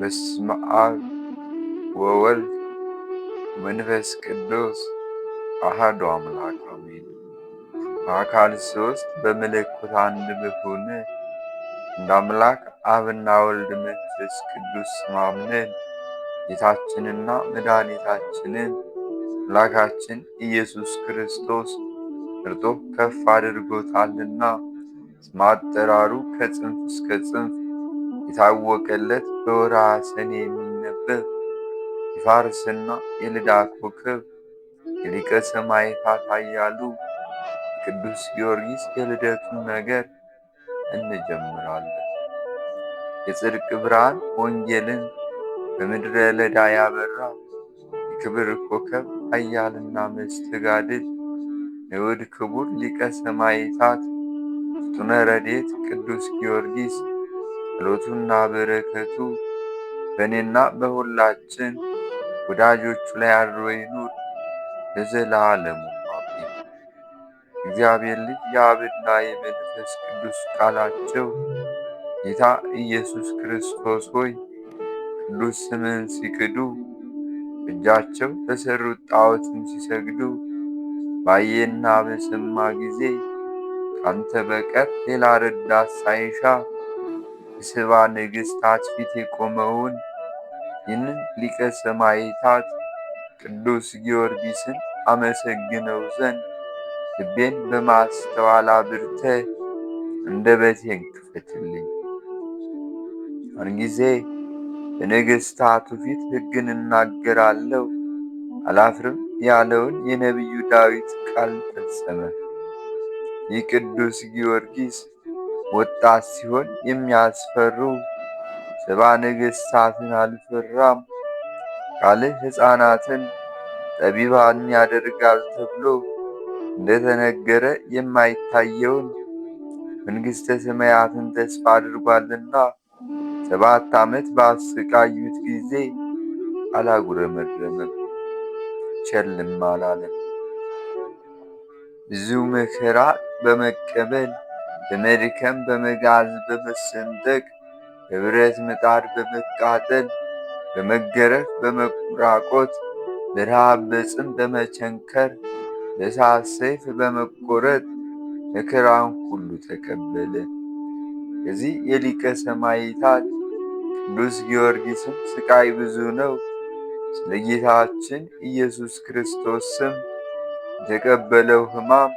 በስመ አብ ወወልድ ወመንፈስ ቅዱስ አሐዱ አምላክ አሜን። በአካል ሦስት በመለኮት አንድ በሆነ እንደ አምላክ አብና ወልድ መንፈስ ቅዱስ አምነን ጌታችንና መድኃኒታችንን አምላካችን ኢየሱስ ክርስቶስ መርጦ ከፍ አድርጎታልና ስመ አጠራሩ ከጽንፍ እስከ ጽንፍ የታወቀለት በወርኃ ሰኔ የሚነበብ የፋርስና የልዳ ኮከብ የሊቀ ሰማዕታት ኃያሉ የቅዱስ ጊዮርጊስ የልደቱን ነገር እንጀምራለን። የጽድቅ ብርሃን ወንጌልን በምድረ ለዳ ያበራ የክብር ኮከብ ኃያልና መስተጋድል ንዑድ ክቡር ሊቀ ሰማዕታት ፍጡነ ረድኤት ቅዱስ ጊዮርጊስ ጸሎቱና በረከቱ በእኔና በሁላችን ወዳጆቹ ላይ አድሮ ይኑር ለዘላለሙ አሜን። እግዚአብሔር ልጅ የአብና የመንፈስ ቅዱስ ቃላቸው ጌታ ኢየሱስ ክርስቶስ ሆይ ቅዱስ ስምህን ሲክዱ እጃቸው ለሠሩት ጣዖትም ሲሰግዱ ባየና በሰማ ጊዜ ካንተ በቀር ሌላ ረዳት ሳይሻ የሰባ ነገሥታት ፊት የቆመውን ይህንን ሊቀ ሰማዕታት ቅዱስ ጊዮርጊስን አመሰግነው ዘንድ ልቤን በማስተዋል አብርተህ አንደበቴን ክፈትልኝ። ያን ጊዜ በነገሥታቱ ፊት ሕግን እናገራለሁ አላፍርም ያለውን የነቢዩ ዳዊት ቃል ፈጸመ። ይህ ቅዱስ ጊዮርጊስ ወጣት ሲሆን የሚያስፈሩ ሰባ ነገሥታትን አልፈራም። ቃልህ ሕፃናትን ጠቢባን ያደርጋል ተብሎ እንደተነገረ የማይታየውን መንግሥተ ሰማያትን ተስፋ አድርጓልና 7 ዓመት ባሰቃዩት ጊዜ አላጉረመረመም፣ ቸልም አላለም። ብዙ መከራ በመቀበል በመድከም በመጋዝ በመሰንጠቅ በብረት ምጣድ በመቃጠል በመገረፍ በመራቆት በረሃብ በጽም በመቸንከር በእሳት ሰይፍ በመቆረጥ መከራን ሁሉ ተቀበለ። ከዚህ የሊቀ ሰማዕታት ቅዱስ ጊዮርጊስም ስቃይ ብዙ ነው። ስለ ጌታችን ኢየሱስ ክርስቶስ ስም የተቀበለው ሕማም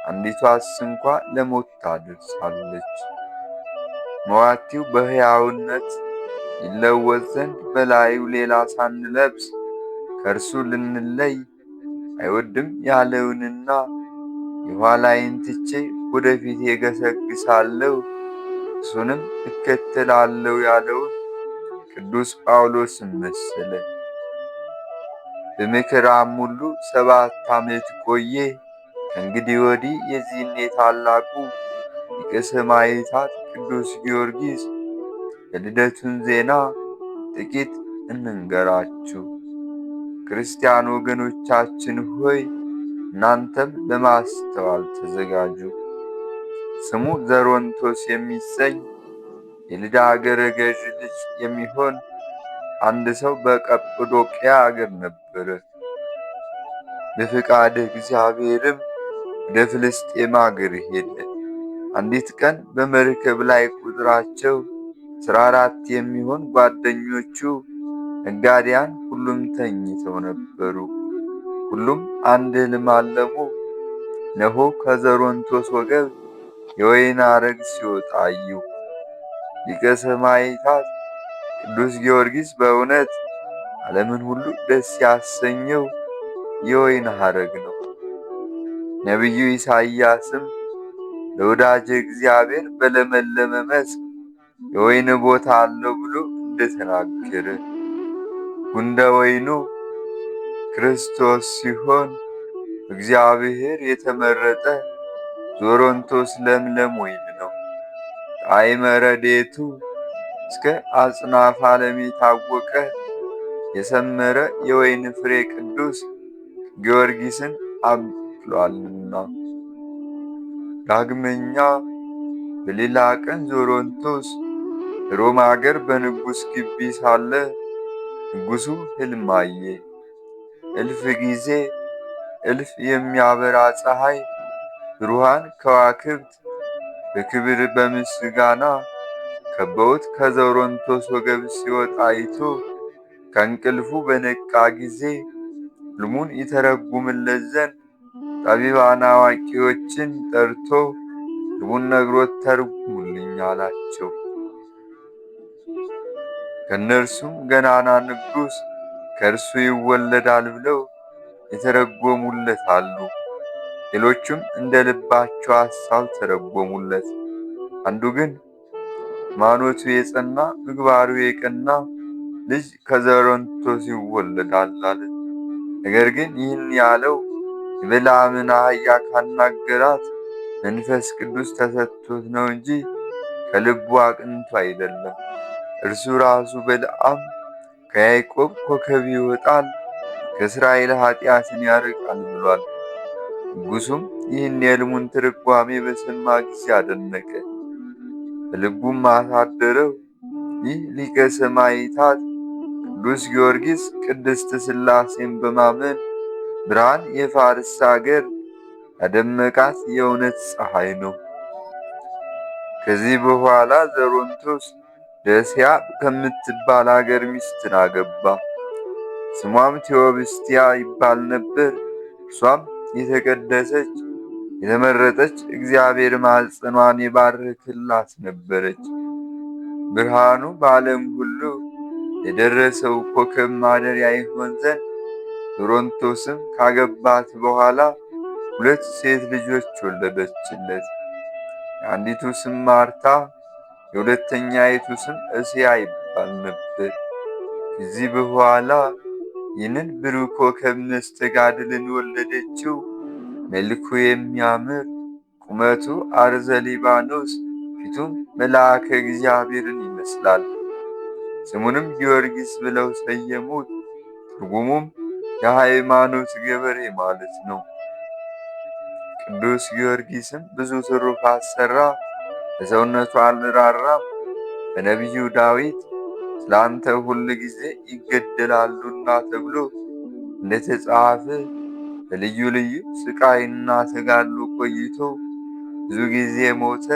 አንዲቷስ እንኳ ለሞት ታደርሳለች። መዋቲው በሕያውነት ይለወጥ ዘንድ በላዩ ሌላ ሳንለብስ ከእርሱ ልንለይ አይወድም ያለውንና የኋላዬን ትቼ ወደፊት የገሰግሳለሁ እሱንም እከተላለሁ ያለውን ቅዱስ ጳውሎስን መሰለ። በመከራም ሁሉ 7 ዓመት ቆየ። ከእንግዲህ ወዲህ የዚህን የታላቁ ሊቀ ሰማዕታት ቅዱስ ጊዮርጊስ የልደቱን ዜና ጥቂት እንንገራችሁ። ክርስቲያን ወገኖቻችን ሆይ እናንተም ለማስተዋል ተዘጋጁ። ስሙ ዘሮንቶስ የሚሰኝ የልዳ አገረ ገዥ ልጅ የሚሆን አንድ ሰው በቀጵዶቅያ አገር ነበረ። በፈቃደ እግዚአብሔርም ወደ ፍልስጤም አገር ሄደ። አንዲት ቀን በመርከብ ላይ ቁጥራቸው 14 የሚሆን ጓደኞቹ ነጋዴያን ሁሉም ተኝተው ነበሩ። ሁሉም አንድ ሕልም አለሙ። እነሆ ከዘሮንቶስ ወገብ የወይን አረግ ሲወጣ አዩ። ሊቀ ሰማዕታት ቅዱስ ጊዮርጊስ በእውነት ዓለምን ሁሉ ደስ ያሰኘው የወይን ሐረግ ነው። ነቢዩ ኢሳይያስም ለወዳጄ እግዚአብሔር በለመለመ መስክ የወይን ቦታ አለው ብሎ እንደተናገረ ጉንደ ወይኑ ክርስቶስ ሲሆን እግዚአብሔር የተመረጠ ዞሮንቶስ ለምለም ወይን ነው። ጣዕመ ረድኤቱ እስከ አጽናፈ ዓለም የታወቀ የሰመረ የወይን ፍሬ ቅዱስ ጊዮርጊስን አብቅሏልና። ዳግመኛ በሌላ ቀን ዞሮንቶስ ሮም አገር በንጉሥ ግቢ ሳለ ንጉሡ ሕልም አየ። እልፍ ጊዜ እልፍ የሚያበራ ፀሐይ፣ ብሩሃን ከዋክብት በክብር በምስጋና ከበውት ከዘሮንቶስ ወገብ ሲወጣ አይቶ ከእንቅልፉ በነቃ ጊዜ ሕልሙን ይተረጉምለት ዘንድ ጠቢባን አዋቂዎችን ጠርቶ ሕልሙን ነግሮት ተርጉሙልኝ አላቸው። ከእነርሱም ገናና ንጉሥ ከእርሱ ይወለዳል ብለው የተረጎሙለት አሉ። ሌሎቹም እንደ ልባቸው ሐሳብ ተረጎሙለት። አንዱ ግን ሃይማኖቱ የጸና ምግባሩ የቀና ልጅ ከዘሮንቶስ ይወለዳል አለ። ነገር ግን ይህን ያለው የበለዓምን አህያ ካናገራት መንፈስ ቅዱስ ተሰጥቶት ነው እንጂ ከልቡ አቅንቶ አይደለም። እርሱ ራሱ በለዓም ከያዕቆብ ኮከብ ይወጣል፣ ከእስራኤል ኃጢአትን ያርቃል ብሏል። ንጉሡም ይህን የሕልሙን ትርጓሜ በሰማ ጊዜ አደነቀ፣ በልቡም አሳደረው። ይህ ሊቀ ሰማዕታት ቅዱስ ጊዮርጊስ ቅድስት ሥላሴን በማመን ብርሃን የፋርስ አገር ያደመቃት የእውነት ፀሐይ ነው። ከዚህ በኋላ ዘሮንቶስ ደስያ ከምትባል አገር ሚስትን አገባ። ስሟም ቴዎብስቲያ ይባል ነበር። እርሷም የተቀደሰች የተመረጠች እግዚአብሔር ማኅፀኗን የባረከላት ነበረች። ብርሃኑ በዓለም ሁሉ የደረሰው ኮከብ ማደሪያ ይሆን ዘንድ ዞሮንቶስም ካገባት በኋላ 2 ሴት ልጆች ወለደችለት። የአንዲቱ ስም ማርታ፣ የሁለተኛይቱ ስም እስያ ይባል ነበር። ከዚህ በኋላ ይህንን ብሩህ ኮከብ መስተጋድልን ወለደችው። መልኩ የሚያምር ቁመቱ አርዘ ሊባኖስ፣ ፊቱም መልአከ እግዚአብሔርን ይመስላል። ስሙንም ጊዮርጊስ ብለው ሰየሙት። ትርጉሙም የሃይማኖት ገበሬ ማለት ነው። ቅዱስ ጊዮርጊስም ብዙ ትሩፋት ሠራ፣ ለሰውነቱ አልራራም። በነቢዩ ዳዊት ስላንተ ሁል ጊዜ ይገደላሉና ተብሎ እንደተጻፈ በልዩ ልዩ ስቃይና ተጋድሎ ቆይቶ ብዙ ጊዜ ሞተ።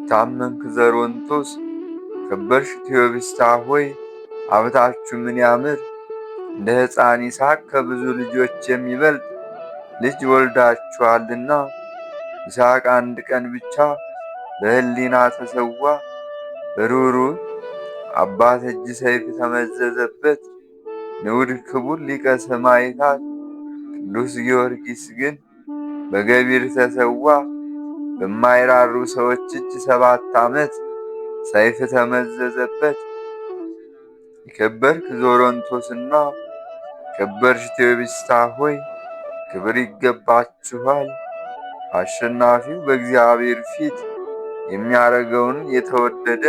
ታመንክ ዘሮንቶስ፣ ከበርሽ ቴዎብስታ ሆይ ሀብታችሁ ምን ያምር! እንደ ሕፃን ይስሐቅ ከብዙ ልጆች የሚበልጥ ልጅ ወልዳችኋልና። ይስሐቅ አንድ ቀን ብቻ በሕሊና ተሰዋ። በሩሩህ አባት እጅ ሰይፍ ተመዘዘበት። ንዑድ ክቡር ሊቀ ሰማዕታት ቅዱስ ጊዮርጊስ ግን በገቢር ተሰዋ። በማይራሩ ሰዎች እጅ 7 ዓመት ሰይፍ ተመዘዘበት። የከበርክ ዞሮንቶስና የከበርሽ ቴዎብስታ ሆይ ክብር ይገባችኋል። አሸናፊው በእግዚአብሔር ፊት የሚያረገውን የተወደደ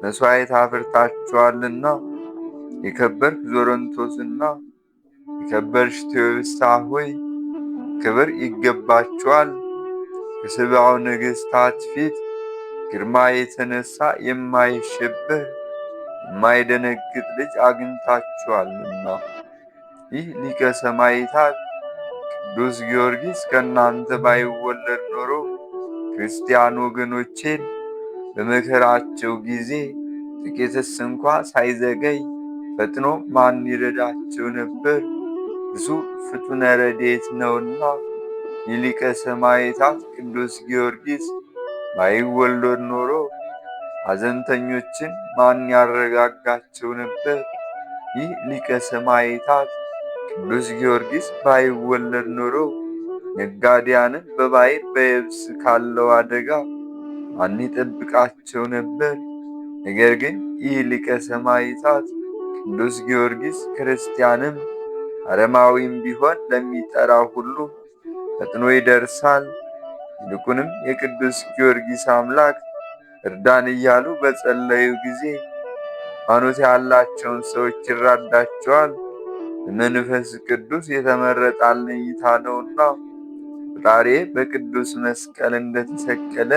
መሥዋዕት አፍርታችኋልና። የከበርክ ዞሮንቶስና የከበርሽ ቴዎብስታ ሆይ ክብር ይገባችኋል። ከሰብአው ነገሥታት ፊት ግርማ የተነሳ የማይሸበር የማይደነግጥ ልጅ አግኝታችኋልና። ይህ ሊቀ ሰማዕታት ቅዱስ ጊዮርጊስ ከእናንተ ባይወለድ ኖሮ ክርስቲያን ወገኖቼን በመከራቸው ጊዜ ጥቂትስ እንኳ ሳይዘገይ ፈጥኖ ማን ይረዳቸው ነበር? እርሱ ፍጡነ ረድኤት ነውና። የሊቀ ሰማዕታት ቅዱስ ጊዮርጊስ ባይወለድ ኖሮ ሐዘንተኞችን ማን ያረጋጋቸው ነበር? ይህ ሊቀ ሰማዕታት ቅዱስ ጊዮርጊስ ባይወለድ ኖሮ ነጋዴያንን በባሕር በየብስ ካለው አደጋ ማን ይጠብቃቸው ነበር? ነገር ግን ይህ ሊቀ ሰማዕታት ቅዱስ ጊዮርጊስ ክርስቲያንም አረማዊም ቢሆን ለሚጠራው ሁሉ ፈጥኖ ይደርሳል። ይልቁንም የቅዱስ ጊዮርጊስ አምላክ እርዳን እያሉ በጸለዩ ጊዜ ሃይማኖት ያላቸውን ሰዎች ይራዳቸዋል። በመንፈስ ቅዱስ የተመረጠ አለኝታ ነውና። ፈጣሪ በቅዱስ መስቀል እንደተሰቀለ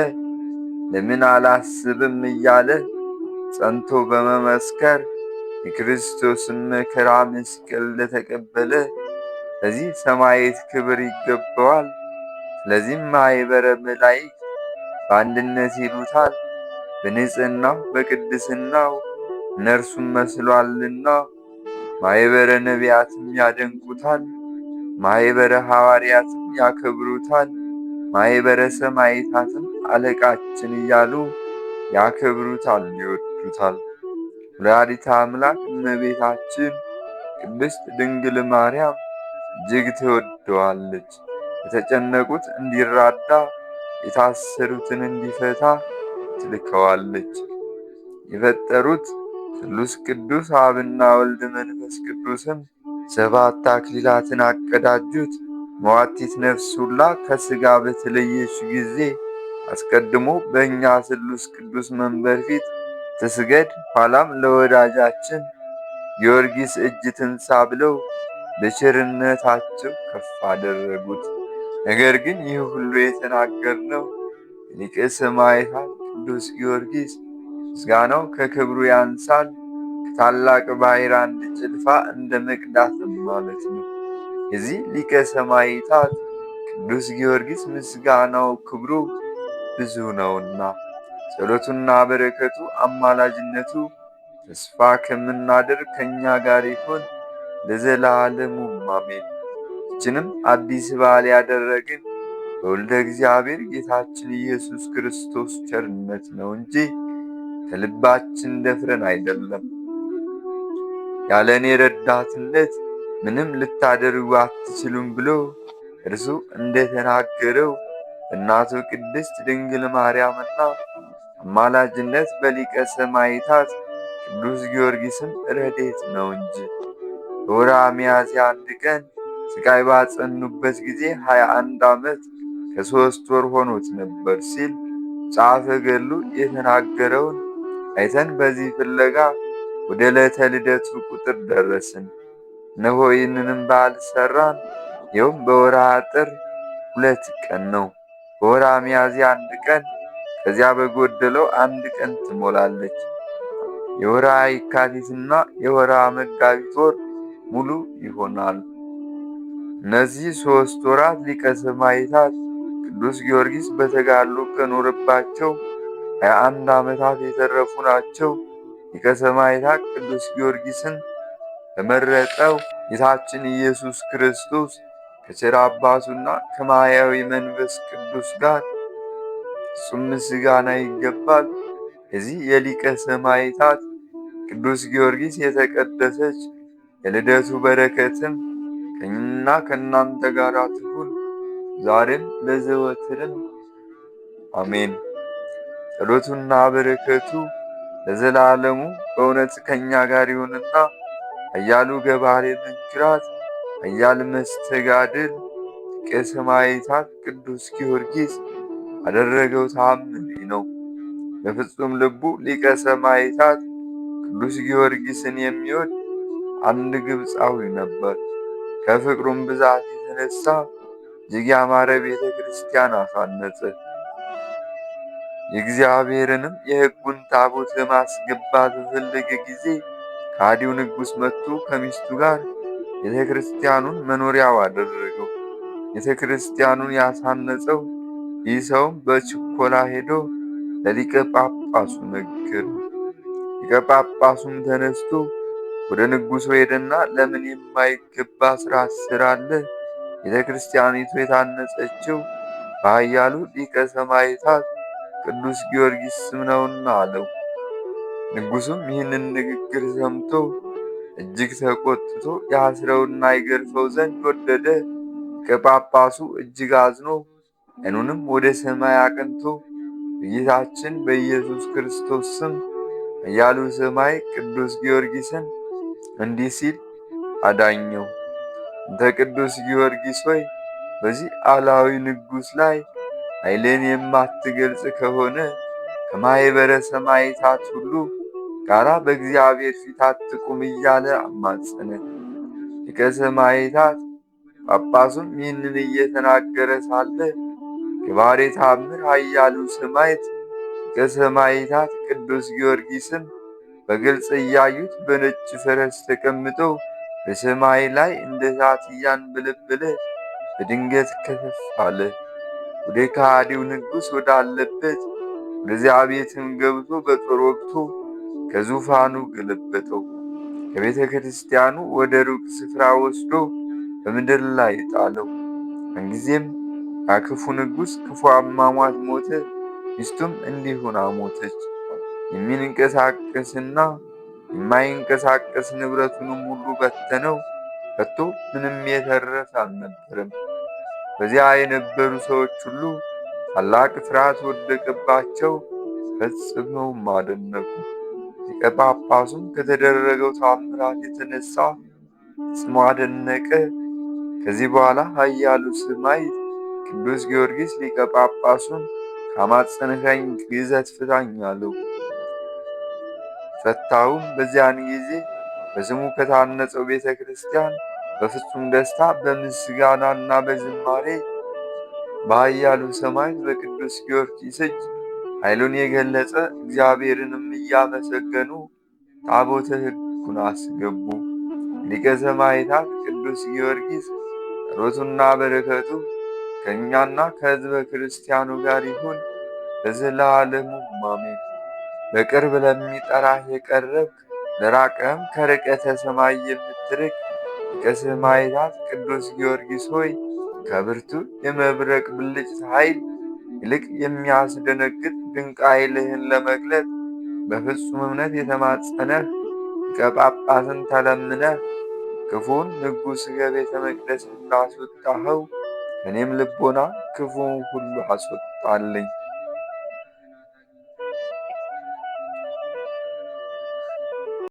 ለምን አላስብም እያለ ጸንቶ በመመስከር የክርስቶስን መከራ መስቀል ለተቀበለ ለዚህ ሰማዕት ክብር ይገባዋል። ስለዚህም ማኅበረ መላእክት በአንድነት ይሉታል፣ በንጽሕናው በቅድስናው እነርሱም መስሏልና። ማኅበረ ነቢያትም ያደንቁታል፣ ማኅበረ ሐዋርያትም ያከብሩታል፣ ማኅበረ ሰማዕታትም አለቃችን እያሉ ያከብሩታል፣ ይወዱታል። ወላዲተ አምላክ እመቤታችን ቅድስት ድንግል ማርያም እጅግ ትወደዋለች። የተጨነቁት እንዲራዳ፣ የታሰሩትን እንዲፈታ ትልከዋለች። የፈጠሩት ስሉስ ቅዱስ አብና ወልድ መንፈስ ቅዱስም 7 አክሊላትን አቀዳጁት። መዋቲት ነፍስ ሁላ ከሥጋ በተለየች ጊዜ አስቀድሞ በእኛ ስሉስ ቅዱስ መንበር ፊት ትስገድ፣ ኋላም ለወዳጃችን ጊዮርጊስ እጅ ትንሣ ብለው በቸርነታቸው ከፍ አደረጉት። ነገር ግን ይህ ሁሉ የተናገርነው ሊቀ ሰማዕታት ቅዱስ ጊዮርጊስ ምስጋናው ከክብሩ ያንሳል፣ ከታላቅ ባሕር አንድ ጭልፋ እንደ መቅዳት ማለት ነው። የዚህ ሊቀ ሰማዕታት ቅዱስ ጊዮርጊስ ምስጋናው ክብሩ ብዙ ነውና ጸሎቱና በረከቱ አማላጅነቱ ተስፋ ከምናደርግ ከእኛ ጋር ይሁን ለዘላለሙ አሜን። ይህችንም አዲስ በዓል ያደረግን በወልደ እግዚአብሔር ጌታችን ኢየሱስ ክርስቶስ ቸርነት ነው እንጂ ከልባችን ደፍረን አይደለም። ያለ እኔ ረዳትነት ምንም ልታደርጉ አትችሉም ብሎ እርሱ እንደተናገረው እናቱ ቅድስት ድንግል ማርያምና አማላጅነት በሊቀ ሰማዕታት ቅዱስ ጊዮርጊስም ረድኤት ነው እንጂ። በወርኃ ሚያዝያ 1 ቀን ሥቃይ ባጸኑበት ጊዜ 21 ዓመት ከ3 ወር ሆኖት ነበር ሲል መጽሐፈ ገድሉ የተናገረውን አይተን በዚህ ፍለጋ ወደ ዕለተ ልደቱ ቁጥር ደረስን። እነሆ ይህንንም በዓል ሠራን። ይኸውም በወርኃ ጥር 2 ቀን ነው። በወርኃ ሚያዝያ 1 ቀን ከዚያ በጎደለው 1 ቀን ትሞላለች። የወርኃ የካቲትና የወርኃ መጋቢት ወር ሙሉ ይሆናል። እነዚህ 3 ወራት ሊቀ ሰማዕታት ቅዱስ ጊዮርጊስ በተጋድሎ ከኖረባቸው 21 ዓመታት የተረፉ ናቸው። ሊቀ ሰማዕታት ቅዱስ ጊዮርጊስን በመረጠው ጌታችን ኢየሱስ ክርስቶስ ከቸር አባቱና ከማያዊ መንፈስ ቅዱስ ጋር ፍጹም ምስጋና ይገባል። የዚህ የሊቀ ሰማዕታት ቅዱስ ጊዮርጊስ የተቀደሰች የልደቱ በረከትም ከእኛና ከእናንተ ጋር ትሁን ዛሬም ለዘወትርም አሜን። ጸሎቱና በረከቱ ለዘላለሙ በእውነት ከእኛ ጋር ይሁንና ኃያሉ ገባሬ መንክራት ኃያል መስተጋድል ሊቀ ሰማዕታት ቅዱስ ጊዮርጊስ አደረገው ተአምር ነው። በፍጹም ልቡ ሊቀ ሰማዕታት ቅዱስ ጊዮርጊስን የሚወድ አንድ ግብፃዊ ነበር። ከፍቅሩም ብዛት የተነሳ እጅግ ያማረ ቤተ ክርስቲያን አሳነጸ። የእግዚአብሔርንም የሕጉን ታቦት ለማስገባት በፈለገ ጊዜ ከሃዲው ንጉሥ መጥቶ ከሚስቱ ጋር ቤተ ክርስቲያኑን መኖሪያው አደረገው። ቤተ ክርስቲያኑን ያሳነጸው ይህ ሰውም በችኮላ ሄዶ ለሊቀ ጳጳሱ ነገረው። ሊቀ ጳጳሱም ተነስቶ ወደ ንጉሡ ሄደና ለምን የማይገባ ሥራ ትሠራለህ? ቤተ ክርስቲያኒቱ የታነጸችው በኃያሉ ሊቀ ሰማዕታት ቅዱስ ጊዮርጊስ ስም ነውና አለው። ንጉሡም ይህንን ንግግር ሰምቶ እጅግ ተቆጥቶ ያስረውና ይገርፈው ዘንድ ወደደ። ሊቀ ጳጳሱ እጅግ አዝኖ ዓይኑንም ወደ ሰማይ አቅንቶ በጌታችን በኢየሱስ ክርስቶስ ስም ኃያሉ ሰማዕት ቅዱስ ጊዮርጊስን እንዲህ ሲል አዳኘው። እንተ ቅዱስ ጊዮርጊስ ሆይ በዚህ አላዊ ንጉሥ ላይ ኃይልን የማትገልጽ ከሆነ ከማኅበረ ሰማዕታት ሁሉ ጋራ በእግዚአብሔር ፊት አትቁም እያለ አማጸነ። ሊቀ ሰማዕታት ጳጳሱም ይህንን እየተናገረ ሳለ ገባሬ ተአምር ኃያሉ ሰማዕት ሊቀ ሰማዕታት ቅዱስ ጊዮርጊስም በግልጽ እያዩት በነጭ ፈረስ ተቀምጦ በሰማይ ላይ እንደ እሳት እያንበለበለ በድንገት ከተፍ አለ። ወደ ከሃዲው ንጉሥ ወዳለበት ወደዚያ ቤትም ገብቶ በጦር ወግቶ ከዙፋኑ ገለበጠው። ከቤተ ክርስቲያኑ ወደ ሩቅ ስፍራ ወስዶ በምድር ላይ ጣለው። አንጊዜም ያ ክፉ ንጉሥ ክፉ አሟሟት ሞተ። ሚስቱም እንዲሁ ሆና ሞተች። የሚንቀሳቀስና የማይንቀሳቀስ ንብረቱንም ሁሉ በተነው። ከቶ ምንም የተረፈ አልነበረም። በዚያ የነበሩ ሰዎች ሁሉ ታላቅ ፍርሃት ወደቀባቸው፣ ፈጽመውም አደነቁ። ሊቀ ጳጳሱም ከተደረገው ታምራት የተነሳ ፈጽሞ አደነቀ። ከዚህ በኋላ ኃያሉ ሰማዕት ቅዱስ ጊዮርጊስ ሊቀ ጳጳሱን ካማጸንኸኝ ግዘት ፍታኝ አለው። ፈታውም። በዚያን ጊዜ በስሙ ከታነጸው ቤተ ክርስቲያን በፍጹም ደስታ በምስጋናና በዝማሬ በኃያሉ ሰማዕት በቅዱስ ጊዮርጊስ እጅ ኃይሉን የገለጸ እግዚአብሔርንም እያመሰገኑ ታቦተ ሕጉን አስገቡ። ሊቀ ሰማዕታት ቅዱስ ጊዮርጊስ ጸሎቱና በረከቱ ከእኛና ከሕዝበ ክርስቲያኑ ጋር ይሁን ለዘላለሙ አሜን። በቅርብ ለሚጠራህ የቀረብክ ለራቀህም ከርቀተ ሰማይ የምትርቅ ሊቀ ሰማዕታት ቅዱስ ጊዮርጊስ ሆይ ከብርቱ የመብረቅ ብልጭታ ኃይል ይልቅ የሚያስደነግጥ ድንቅ ኃይልህን ለመግለጥ በፍጹም እምነት የተማጸነህ ሊቀ ጳጳስን ተለምነህ ክፉን ንጉሥ ከቤተ መቅደስ እንዳስወጣኸው ከእኔም ልቦና ክፉን ሁሉ አስወጣልኝ።